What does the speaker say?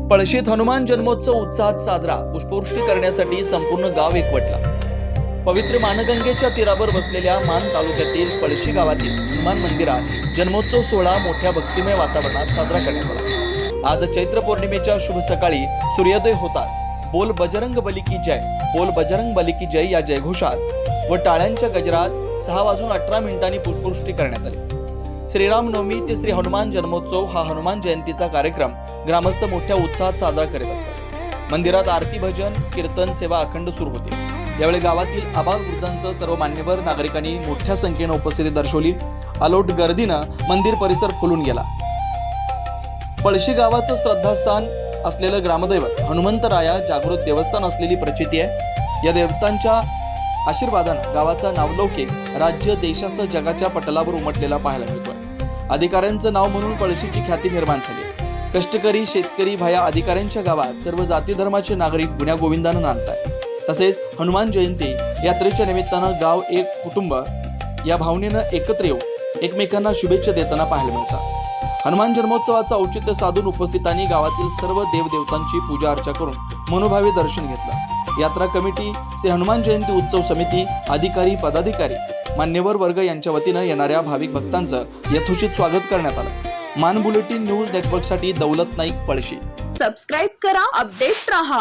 पळशीत हनुमान जन्मोत्सव उत्साहात साजरा, पुष्पवृष्टी करण्यासाठी संपूर्ण गाव एकवटला। पवित्र मानगंगेच्या तीरावर बसलेल्या मान तालुक्यातील पळशी गावातील हनुमान मंदिरात जन्मोत्सव सोहळा मोठ्या भक्तिमय वातावरणात साजरा करण्यात आला। आज चैत्र पौर्णिमेच्या शुभ सकाळी सूर्योदय होताच बोल बजरंग बली की जय, बोल बजरंग बली की जय या जयघोषात व टाळ्यांच्या गजरात 6:18 पुष्पवृष्टी करण्यात आली। श्रीराम नवमी ते श्री हनुमान जन्मोत्सव हा हनुमान जयंतीचा कार्यक्रम ग्रामस्थ मोठ्या उत्साहात साजरा करीत असतात। मंदिरात आरती, भजन, कीर्तन सेवा अखंड सुरू होते। यावेळी गावातील आबालवृद्धांसह सर्व मान्यवर नागरिकांनी मोठ्या संख्येने उपस्थिती दर्शवली। अलोट गर्दीनं मंदिर परिसर फुलून गेला। पळशी गावाचं श्रद्धास्थान असलेलं ग्रामदैवत हनुमंतराया जागृत देवस्थान असलेली प्रचिती आहे। या देवतांच्या आशीर्वादानं गावाचा नावलौकिक राज्य देशासह जगाच्या पटलावर उमटलेला पाहायला मिळतोय। अधिकाऱ्यांचं नाव म्हणून पळशीची ख्याती निर्माण झाली। कष्टकरी शेतकरी भाया अधिकाऱ्यांच्या गावात सर्व जाती धर्माचे नागरिक गुण्यागोविंदानं नांदताय। तसेच हनुमान जयंती यात्रेच्या निमित्तानं गाव एक कुटुंब या भावनेनं एकत्र येऊन एकमेकांना शुभेच्छा देताना पाहायला मिळतात। हनुमान जन्मोत्सवाचं औचित्य साधून उपस्थितांनी गावातील सर्व देवदेवतांची पूजा अर्चा करून मनोभावे दर्शन घेतलं। यात्रा कमिटी, श्री हनुमान जयंती उत्सव समिती, अधिकारी, पदाधिकारी, मान्यवर वर्ग यांच्या वतीनं येणाऱ्या भाविक भक्तांचं यथोचित स्वागत करण्यात आलं। मान बुलेटिन न्यूज नेटवर्कसाठी दौलत नाईक, पळशी। सबस्क्राइब करा, अपडेट रहा।